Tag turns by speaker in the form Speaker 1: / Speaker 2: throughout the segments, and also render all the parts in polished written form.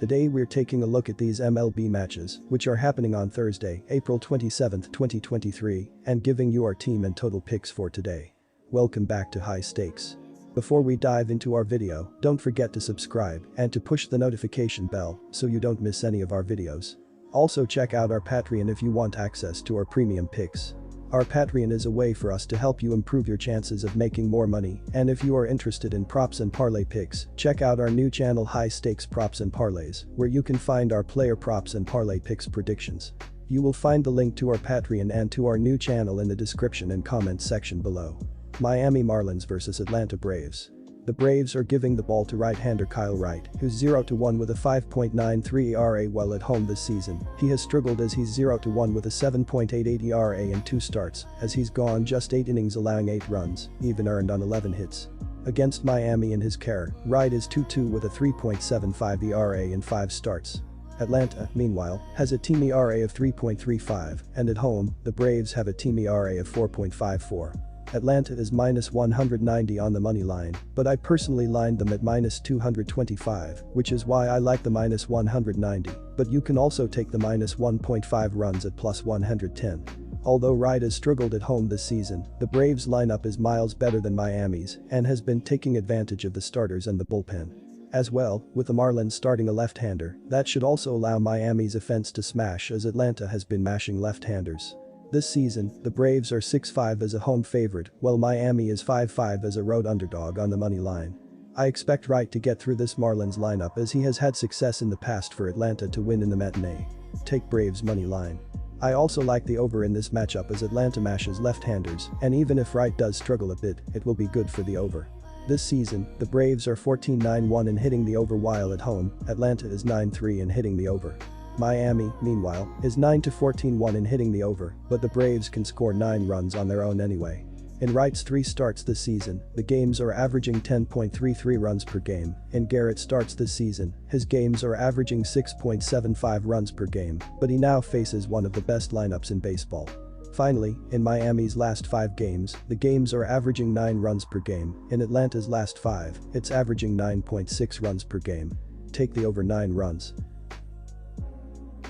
Speaker 1: Today we're taking a look at these MLB matches, which are happening on Thursday, April 27, 2023, and giving you our team and total picks for today. Welcome back to High Stakes. Before we dive into our video, don't forget to subscribe and to push the notification bell so you don't miss any of our videos. Also check out our Patreon if you want access to our premium picks. Our Patreon is a way for us to help you improve your chances of making more money, and if you are interested in props and parlay picks, check out our new channel High Stakes Props and Parlays, where you can find our player props and parlay picks predictions. You will find the link to our Patreon and to our new channel in the description and comments section below. Miami Marlins vs Atlanta Braves. The Braves are giving the ball to right-hander Kyle Wright, who's 0-1 with a 5.93 ERA while at home this season. He has struggled as he's 0-1 with a 7.88 ERA in 2 starts, as he's gone just 8 innings allowing 8 runs, even earned on 11 hits. Against Miami in his care, Wright is 2-2 with a 3.75 ERA in 5 starts. Atlanta, meanwhile, has a team ERA of 3.35, and at home, the Braves have a team ERA of 4.54. Atlanta is minus 190 on the money line, but I personally lined them at minus 225, which is why I like the minus 190, but you can also take the minus 1.5 runs at plus 110. Although Wright has struggled at home this season, the Braves lineup is miles better than Miami's and has been taking advantage of the starters and the bullpen. As well, with the Marlins starting a left-hander, that should also allow Miami's offense to smash as Atlanta has been mashing left-handers. This season, the Braves are 6-5 as a home favorite, while Miami is 5-5 as a road underdog on the money line. I expect Wright to get through this Marlins lineup as he has had success in the past for Atlanta to win in the matinee. Take Braves money line. I also like the over in this matchup as Atlanta mashes left-handers, and even if Wright does struggle a bit, it will be good for the over. This season, the Braves are 14-9-1 in hitting the over while at home, Atlanta is 9-3 in hitting the over. Miami, meanwhile, is 9-14-1 in hitting the over, but the Braves can score 9 runs on their own anyway. In Wright's 3 starts this season, the games are averaging 10.33 runs per game. In Garrett's starts this season, his games are averaging 6.75 runs per game, but he now faces one of the best lineups in baseball. Finally, in Miami's last 5 games, the games are averaging 9 runs per game. In Atlanta's last 5, it's averaging 9.6 runs per game. Take the over 9 runs.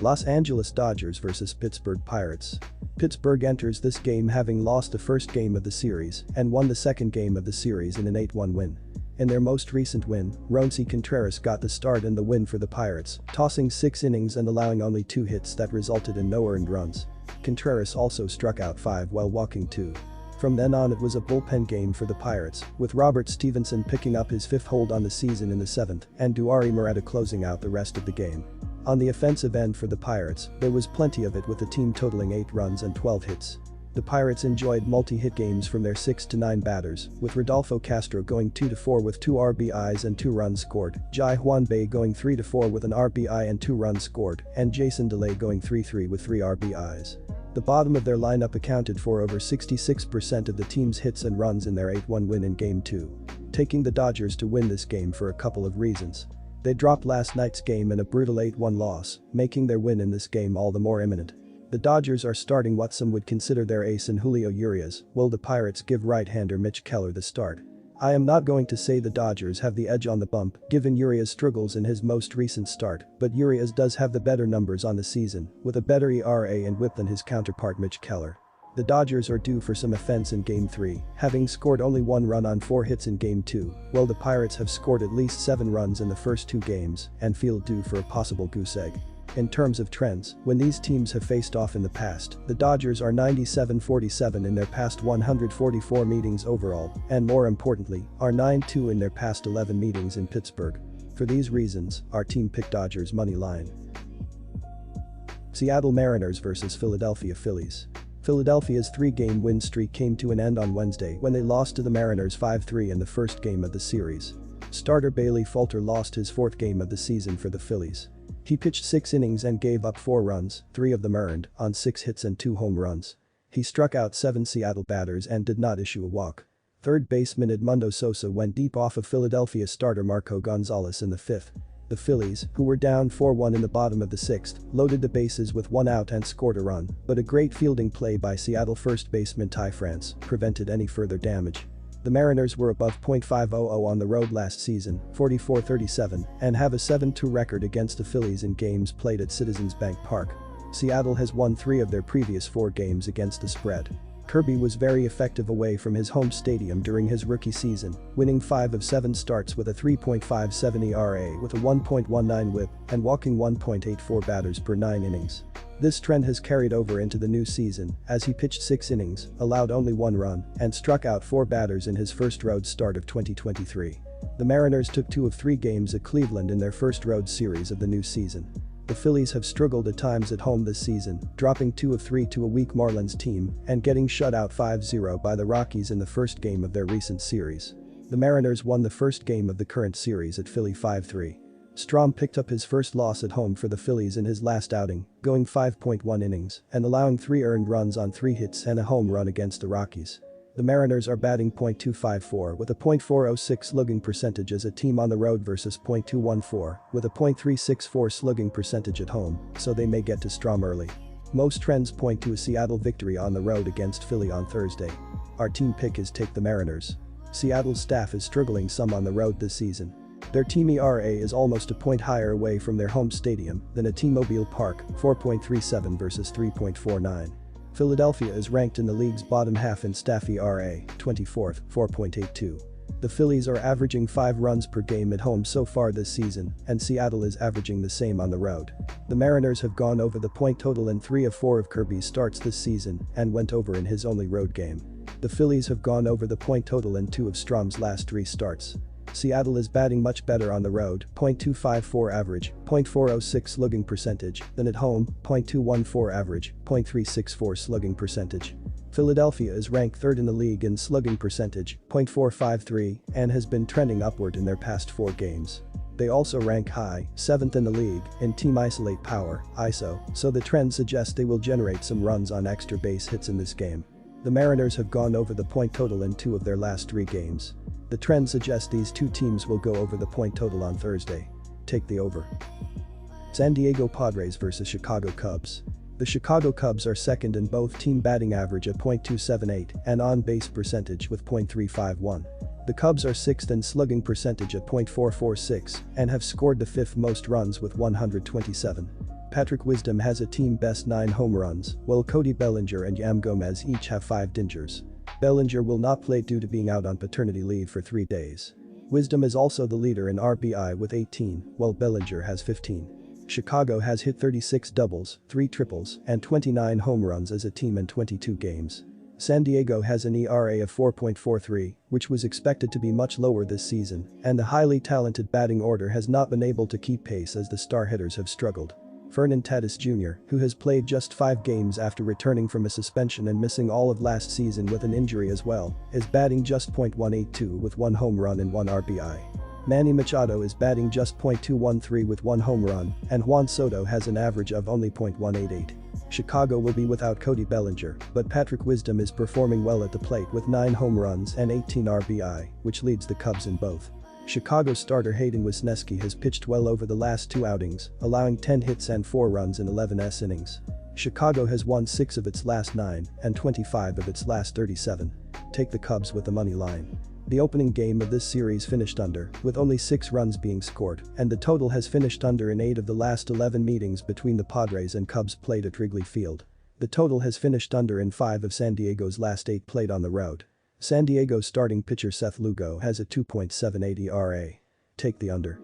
Speaker 1: Los Angeles Dodgers vs Pittsburgh Pirates. Pittsburgh enters this game having lost the first game of the series and won the second game of the series in an 8-1 win. In their most recent win, Roansy Contreras got the start and the win for the Pirates, tossing 6 innings and allowing only 2 hits that resulted in no earned runs. Contreras also struck out 5 while walking 2. From then on it was a bullpen game for the Pirates, with Robert Stevenson picking up his 5th hold on the season in the 7th and Duari Moreta closing out the rest of the game. On the offensive end for the Pirates, there was plenty of it with the team totaling 8 runs and 12 hits. The Pirates enjoyed multi-hit games from their 6 to 9 batters, with Rodolfo Castro going 2-4 with 2 RBIs and 2 runs scored, Jai Juan Bay going 3-4 with an RBI and 2 runs scored, and Jason DeLay going 3-3 with 3 RBIs. The bottom of their lineup accounted for over 66% of the team's hits and runs in their 8-1 win in Game 2. Taking the Dodgers to win this game for a couple of reasons. They dropped last night's game in a brutal 8-1 loss, making their win in this game all the more imminent. The Dodgers are starting what some would consider their ace in Julio Urias, while the Pirates give right-hander Mitch Keller the start. I am not going to say the Dodgers have the edge on the bump, given Urias' struggles in his most recent start, but Urias does have the better numbers on the season, with a better ERA and WHIP than his counterpart Mitch Keller. The Dodgers are due for some offense in Game 3, having scored only 1 run on 4 hits in Game 2, while the Pirates have scored at least 7 runs in the first 2 games and feel due for a possible goose egg. In terms of trends, when these teams have faced off in the past, the Dodgers are 97-47 in their past 144 meetings overall, and more importantly, are 9-2 in their past 11 meetings in Pittsburgh. For these reasons, our team picked Dodgers money line. Seattle Mariners vs Philadelphia Phillies. Philadelphia's 3-game win streak came to an end on Wednesday when they lost to the Mariners 5-3 in the first game of the series. Starter Bailey Falter lost his 4th game of the season for the Phillies. He pitched 6 innings and gave up 4 runs, 3 of them earned, on 6 hits and 2 home runs. He struck out 7 Seattle batters and did not issue a walk. Third baseman Edmundo Sosa went deep off of Philadelphia starter Marco Gonzalez in the 5th. The Phillies, who were down 4-1 in the bottom of the 6th, loaded the bases with 1 out and scored a run, but a great fielding play by Seattle first baseman Ty France prevented any further damage. The Mariners were above .500 on the road last season, 44-37, and have a 7-2 record against the Phillies in games played at Citizens Bank Park. Seattle has won 3 of their previous 4 games against the spread. Kirby was very effective away from his home stadium during his rookie season, winning 5 of 7 starts with a 3.57 ERA with a 1.19 WHIP and walking 1.84 batters per 9 innings. This trend has carried over into the new season as he pitched 6 innings, allowed only 1 run, and struck out 4 batters in his first road start of 2023. The Mariners took 2 of 3 games at Cleveland in their first road series of the new season. The Phillies have struggled at times at home this season, dropping 2 of 3 to a weak Marlins team and getting shut out 5-0 by the Rockies in the first game of their recent series. The Mariners won the first game of the current series at Philly 5-3. Strom picked up his first loss at home for the Phillies in his last outing, going 5.1 innings and allowing 3 earned runs on 3 hits and a home run against the Rockies. The Mariners are batting .254 with a .406 slugging percentage as a team on the road versus .214 with a .364 slugging percentage at home, so they may get to Strom early. Most trends point to a Seattle victory on the road against Philly on Thursday. Our team pick is take the Mariners. Seattle's staff is struggling some on the road this season. Their team ERA is almost a point higher away from their home stadium than at T-Mobile Park, 4.37 versus 3.49. Philadelphia is ranked in the league's bottom half in staff ERA, 24th, 4.82. The Phillies are averaging 5 runs per game at home so far this season, and Seattle is averaging the same on the road. The Mariners have gone over the point total in 3 of 4 of Kirby's starts this season and went over in his only road game. The Phillies have gone over the point total in 2 of Strom's last 3 starts. Seattle is batting much better on the road, .254 average, .406 slugging percentage, than at home, .214 average, .364 slugging percentage. Philadelphia is ranked 3rd in the league in slugging percentage, .453, and has been trending upward in their past 4 games. They also rank high, 7th in the league, in team isolate power, ISO, so the trend suggests they will generate some runs on extra base hits in this game. The Mariners have gone over the point total in 2 of their last 3 games. The trend suggests these 2 teams will go over the point total on Thursday. Take the over. San Diego Padres vs Chicago Cubs. The Chicago Cubs are second in both team batting average at .278 and on-base percentage with .351. The Cubs are 6th in slugging percentage at .446 and have scored the 5th most runs with 127. Patrick Wisdom has a team best 9 home runs, while Cody Bellinger and Yam Gomez each have 5 dingers. Bellinger will not play due to being out on paternity leave for 3 days. Wisdom is also the leader in RBI with 18, while Bellinger has 15. Chicago has hit 36 doubles, 3 triples, and 29 home runs as a team in 22 games. San Diego has an ERA of 4.43, which was expected to be much lower this season, and the highly talented batting order has not been able to keep pace as the star hitters have struggled. Fernan Tatis Jr., who has played just 5 games after returning from a suspension and missing all of last season with an injury as well, is batting just .182 with 1 home run and 1 RBI. Manny Machado is batting just .213 with 1 home run, and Juan Soto has an average of only .188. Chicago will be without Cody Bellinger, but Patrick Wisdom is performing well at the plate with 9 home runs and 18 RBI, which leads the Cubs in both. Chicago starter Hayden Wesneski has pitched well over the last 2 outings, allowing 10 hits and 4 runs in 11 innings. Chicago has won 6 of its last 9 and 25 of its last 37. Take the Cubs with the money line. The opening game of this series finished under, with only 6 runs being scored, and the total has finished under in 8 of the last 11 meetings between the Padres and Cubs played at Wrigley Field. The total has finished under in 5 of San Diego's last 8 played on the road. San Diego starting pitcher Seth Lugo has a 2.78 ERA. Take the under.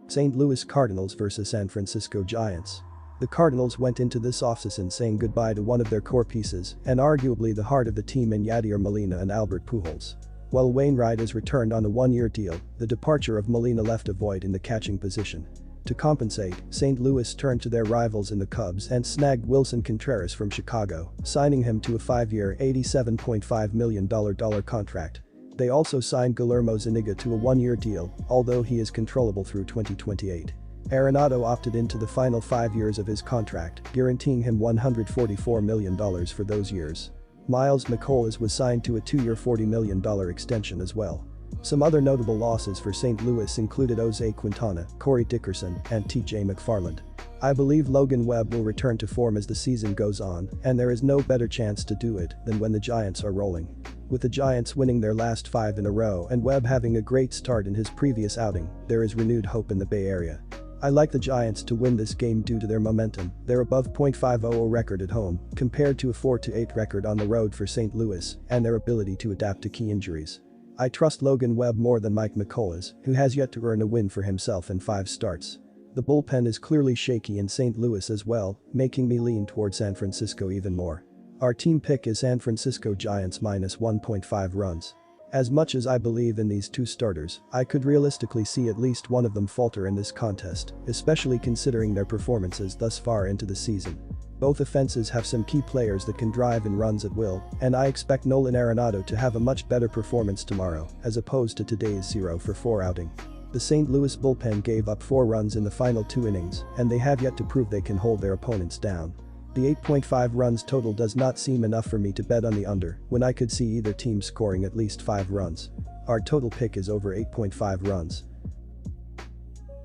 Speaker 1: St. Louis Cardinals vs San Francisco Giants. The Cardinals went into this offseason saying goodbye to one of their core pieces and arguably the heart of the team in Yadier Molina and Albert Pujols. While Wainwright has returned on a 1-year deal, the departure of Molina left a void in the catching position. To compensate, St. Louis turned to their rivals in the Cubs and snagged Wilson Contreras from Chicago, signing him to a 5-year $87.5 million contract. They also signed Guillermo Zuniga to a 1-year deal, although he is controllable through 2028. Arenado opted into the final 5 years of his contract, guaranteeing him $144 million for those years. Miles McCollum was signed to a 2-year $40 million extension as well. Some other notable losses for St. Louis included Jose Quintana, Corey Dickerson, and TJ McFarland. I believe Logan Webb will return to form as the season goes on, and there is no better chance to do it than when the Giants are rolling. With the Giants winning their last 5 in a row and Webb having a great start in his previous outing, there is renewed hope in the Bay Area. I like the Giants to win this game due to their momentum. They're above .500 record at home, compared to a 4-8 record on the road for St. Louis, and their ability to adapt to key injuries. I trust Logan Webb more than Mike McCullough, who has yet to earn a win for himself in 5 starts. The bullpen is clearly shaky in St. Louis as well, making me lean toward San Francisco even more. Our team pick is San Francisco Giants minus 1.5 runs. As much as I believe in these two starters, I could realistically see at least one of them falter in this contest, especially considering their performances thus far into the season. Both offenses have some key players that can drive in runs at will, and I expect Nolan Arenado to have a much better performance tomorrow as opposed to today's 0-for-4 outing. The St. Louis bullpen gave up 4 runs in the final 2 innings, and they have yet to prove they can hold their opponents down. The 8.5 runs total does not seem enough for me to bet on the under when I could see either team scoring at least 5 runs. Our total pick is over 8.5 runs.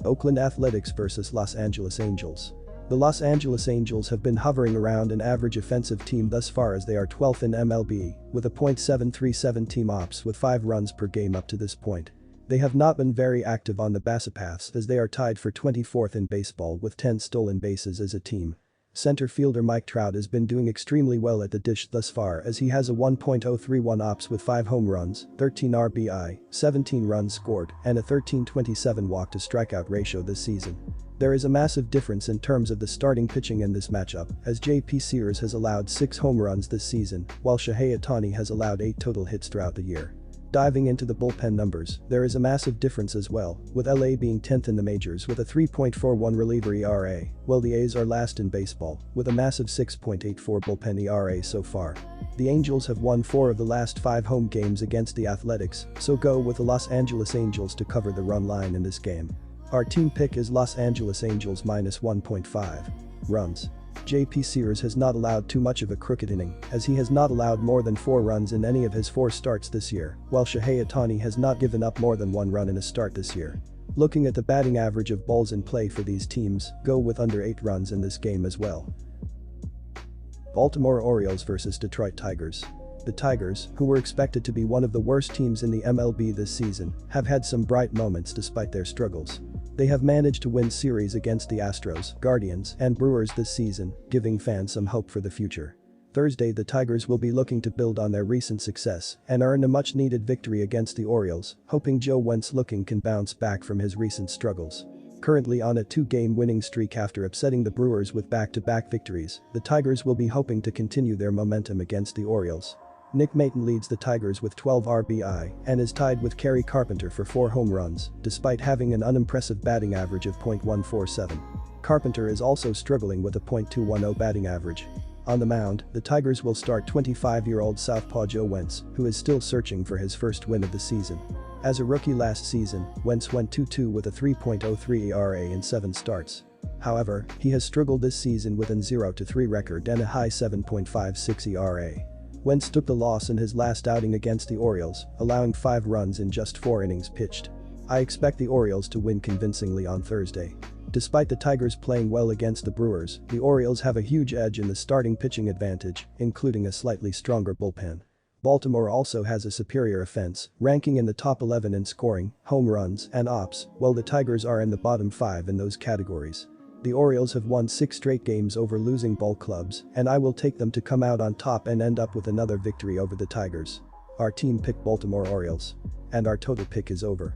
Speaker 1: Oakland Athletics vs Los Angeles Angels. The Los Angeles Angels have been hovering around an average offensive team thus far as they are 12th in MLB, with a .737 team ops with 5 runs per game up to this point. They have not been very active on the basepaths as they are tied for 24th in baseball with 10 stolen bases as a team. Center fielder Mike Trout has been doing extremely well at the dish thus far as he has a 1.031 ops with 5 home runs, 13 RBI, 17 runs scored, and a 13.27 walk-to-strikeout ratio this season. There is a massive difference in terms of the starting pitching in this matchup, as J.P. Sears has allowed 6 home runs this season, while Shohei Ohtani has allowed 8 total hits throughout the year. Diving into the bullpen numbers, there is a massive difference as well, with LA being 10th in the majors with a 3.41 reliever ERA, while the A's are last in baseball, with a massive 6.84 bullpen ERA so far. The Angels have won 4 of the last 5 home games against the Athletics, so go with the Los Angeles Angels to cover the run line in this game. Our team pick is Los Angeles Angels minus 1.5 runs. J.P. Sears has not allowed too much of a crooked inning, as he has not allowed more than 4 runs in any of his 4 starts this year, while Shohei Ohtani has not given up more than 1 run in a start this year. Looking at the batting average of balls in play for these teams, go with under 8 runs in this game as well. Baltimore Orioles vs Detroit Tigers. The Tigers, who were expected to be one of the worst teams in the MLB this season, have had some bright moments despite their struggles. They have managed to win series against the Astros, Guardians, and Brewers this season, giving fans some hope for the future. Thursday, the Tigers will be looking to build on their recent success and earn a much-needed victory against the Orioles, hoping Joe Wentz can bounce back from his recent struggles. Currently on a 2-game winning streak after upsetting the Brewers with back-to-back victories, the Tigers will be hoping to continue their momentum against the Orioles. Nick Maton leads the Tigers with 12 RBI and is tied with Kerry Carpenter for 4 home runs, despite having an unimpressive batting average of .147. Carpenter is also struggling with a .210 batting average. On the mound, the Tigers will start 25-year-old southpaw Joe Wentz, who is still searching for his first win of the season. As a rookie last season, Wentz went 2-2 with a 3.03 ERA in 7 starts. However, he has struggled this season with an 0-3 record and a high 7.56 ERA. Wentz took the loss in his last outing against the Orioles, allowing 5 runs in just 4 innings pitched. I expect the Orioles to win convincingly on Thursday. Despite the Tigers playing well against the Brewers, the Orioles have a huge edge in the starting pitching advantage, including a slightly stronger bullpen. Baltimore also has a superior offense, ranking in the top 11 in scoring, home runs, and ops, while the Tigers are in the bottom 5 in those categories. The Orioles have won 6 straight games over losing ball clubs, and I will take them to come out on top and end up with another victory over the Tigers. Our team picked Baltimore Orioles. And our total pick is over.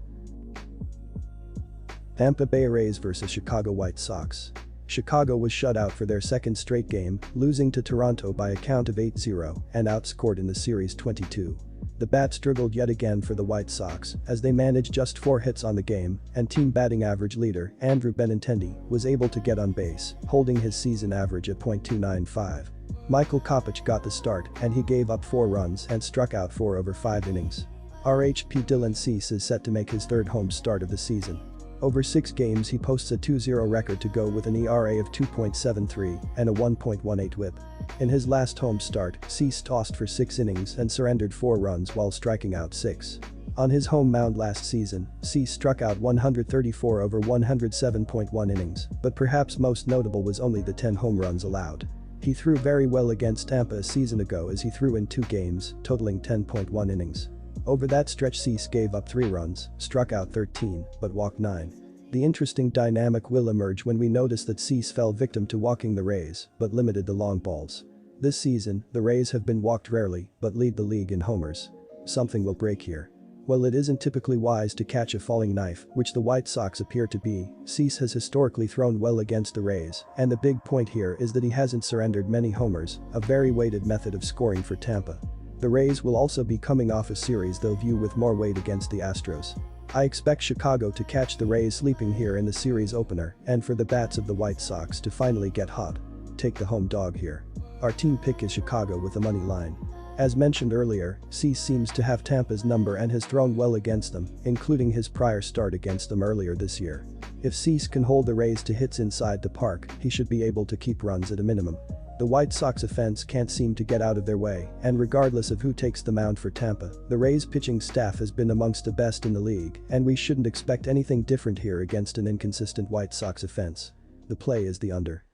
Speaker 1: Tampa Bay Rays vs Chicago White Sox. Chicago was shut out for their 2nd straight game, losing to Toronto by a count of 8-0 and outscored in the series 22. The bat struggled yet again for the White Sox as they managed just 4 hits on the game, and team batting average leader Andrew Benintendi was able to get on base, holding his season average at .295. Michael Kopech got the start and he gave up 4 runs and struck out 4 over 5 innings. RHP Dylan Cease is set to make his 3rd home start of the season. Over 6 games he posts a 2-0 record to go with an ERA of 2.73 and a 1.18 whip. In his last home start, Cease tossed for 6 innings and surrendered 4 runs while striking out 6. On his home mound last season, Cease struck out 134 over 107.1 innings, but perhaps most notable was only the 10 home runs allowed. He threw very well against Tampa a season ago as he threw in 2 games, totaling 10.1 innings. Over that stretch Cease gave up 3 runs, struck out 13, but walked 9. The interesting dynamic will emerge when we notice that Cease fell victim to walking the Rays, but limited the long balls. This season, the Rays have been walked rarely, but lead the league in homers. Something will break here. While it isn't typically wise to catch a falling knife, which the White Sox appear to be, Cease has historically thrown well against the Rays, and the big point here is that he hasn't surrendered many homers, a very weighted method of scoring for Tampa. The Rays will also be coming off a series they'll view with more weight against the Astros. I expect Chicago to catch the Rays sleeping here in the series opener and for the bats of the White Sox to finally get hot. Take the home dog here. Our team pick is Chicago with the money line. As mentioned earlier, Cease seems to have Tampa's number and has thrown well against them, including his prior start against them earlier this year. If Cease can hold the Rays to hits inside the park, he should be able to keep runs at a minimum. The White Sox offense can't seem to get out of their way, and regardless of who takes the mound for Tampa, the Rays pitching staff has been amongst the best in the league, and we shouldn't expect anything different here against an inconsistent White Sox offense. The play is the under.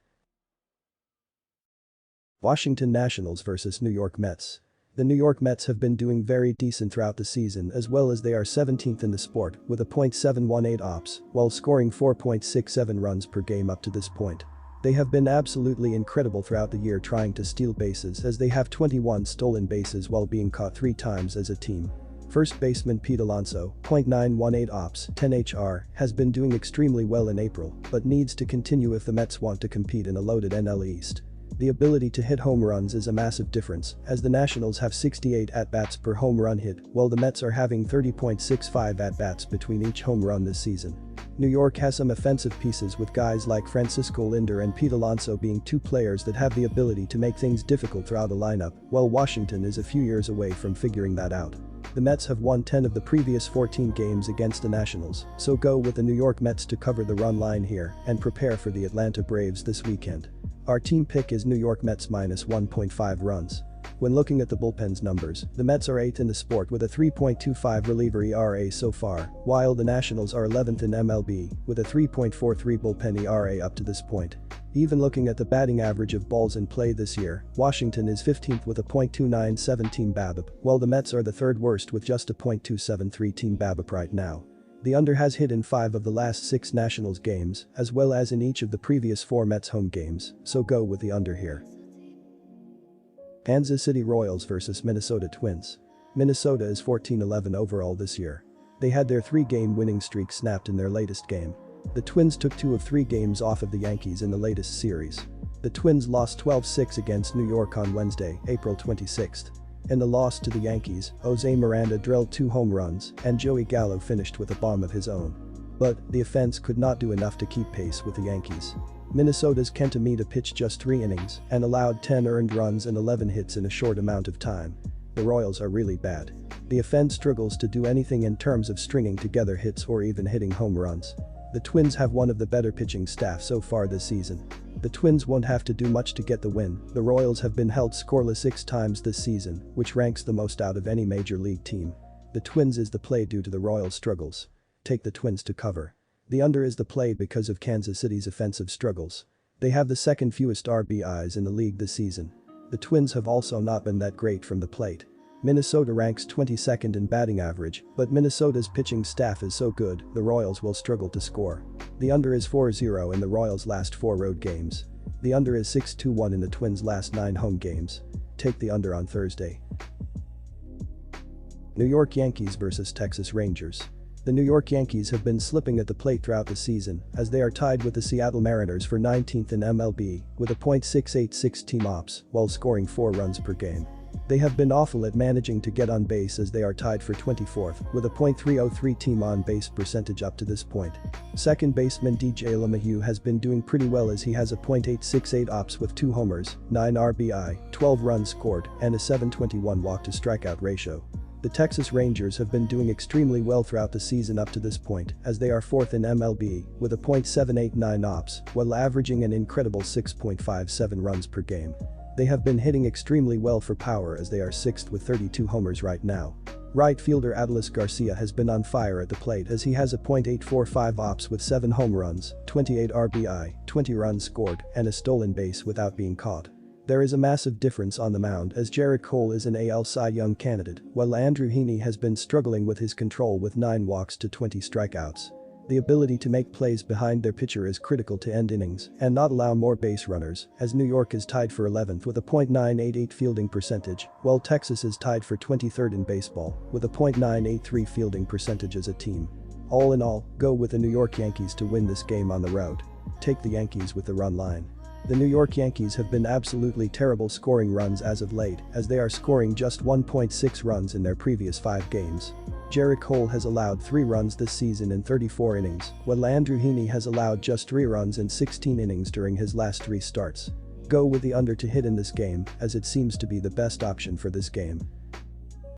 Speaker 1: Washington Nationals vs New York Mets. The New York Mets have been doing very decent throughout the season as well as they are 17th in the sport with a .718 ops while scoring 4.67 runs per game up to this point. They have been absolutely incredible throughout the year trying to steal bases as they have 21 stolen bases while being caught 3 times as a team. First baseman Pete Alonso, .918 ops, 10 HR, has been doing extremely well in April but needs to continue if the Mets want to compete in a loaded NL East. The ability to hit home runs is a massive difference, as the Nationals have 68 at-bats per home run hit, while the Mets are having 30.65 at-bats between each home run this season. New York has some offensive pieces with guys like Francisco Lindor and Pete Alonso being 2 players that have the ability to make things difficult throughout a lineup, while Washington is a few years away from figuring that out. The Mets have won 10 of the previous 14 games against the Nationals, so go with the New York Mets to cover the run line here and prepare for the Atlanta Braves this weekend. Our team pick is New York Mets minus 1.5 runs. When looking at the bullpen's numbers, the Mets are 8th in the sport with a 3.25 reliever ERA so far, while the Nationals are 11th in MLB with a 3.43 bullpen ERA up to this point. Even looking at the batting average of balls in play this year, Washington is 15th with a .2917 team BABIP, while the Mets are the 3rd worst with just a .273 team BABIP right now. The under has hit in 5 of the last 6 Nationals games, as well as in each of the previous 4 Mets home games, so go with the under here. Kansas City Royals vs Minnesota Twins. Minnesota is 14-11 overall this year. They had their 3-game winning streak snapped in their latest game. The Twins took 2 of 3 games off of the Yankees in the latest series. The Twins lost 12-6 against New York on Wednesday, April 26th. In the loss to the Yankees, Jose Miranda drilled 2 home runs and Joey Gallo finished with a bomb of his own. But the offense could not do enough to keep pace with the Yankees. Minnesota's Kenta Maeda pitched just 3 innings and allowed 10 earned runs and 11 hits in a short amount of time. The Royals are really bad. The offense struggles to do anything in terms of stringing together hits or even hitting home runs. The Twins have one of the better pitching staff so far this season. The Twins won't have to do much to get the win. The Royals have been held scoreless 6 times this season, which ranks the most out of any major league team. The Twins is the play due to the Royals' struggles. Take the Twins to cover. The under is the play because of Kansas City's offensive struggles. They have the 2nd fewest RBIs in the league this season. The Twins have also not been that great from the plate. Minnesota ranks 22nd in batting average, but Minnesota's pitching staff is so good, the Royals will struggle to score. The under is 4-0 in the Royals' last 4 road games. The under is 6-1 in the Twins' last 9 home games. Take the under on Thursday. New York Yankees vs Texas Rangers. The New York Yankees have been slipping at the plate throughout the season as they are tied with the Seattle Mariners for 19th in MLB with a .686 team ops while scoring 4 runs per game. They have been awful at managing to get on base as they are tied for 24th with a .303 team on base percentage up to this point. Second baseman DJ LeMahieu has been doing pretty well as he has a .868 ops with 2 homers, 9 RBI, 12 runs scored, and a .721 walk to strikeout ratio. The Texas Rangers have been doing extremely well throughout the season up to this point as they are 4th in MLB with a .789 ops while averaging an incredible 6.57 runs per game. They have been hitting extremely well for power as they are 6th with 32 homers right now. Right fielder Adolis Garcia has been on fire at the plate as he has a .845 ops with 7 home runs, 28 RBI, 20 runs scored, and a stolen base without being caught. There is a massive difference on the mound as Gerrit Cole is an AL Cy Young candidate, while Andrew Heaney has been struggling with his control with 9 walks to 20 strikeouts. The ability to make plays behind their pitcher is critical to end innings and not allow more base runners, as New York is tied for 11th with a .988 fielding percentage, while Texas is tied for 23rd in baseball with a .983 fielding percentage as a team. All in all, go with the New York Yankees to win this game on the road. Take the Yankees with the run line. The New York Yankees have been absolutely terrible scoring runs as of late, as they are scoring just 1.6 runs in their previous 5 games. Gerrit Cole has allowed 3 runs this season in 34 innings, while Andrew Heaney has allowed just 3 runs in 16 innings during his last 3 starts. Go with the under to hit in this game, as it seems to be the best option for this game.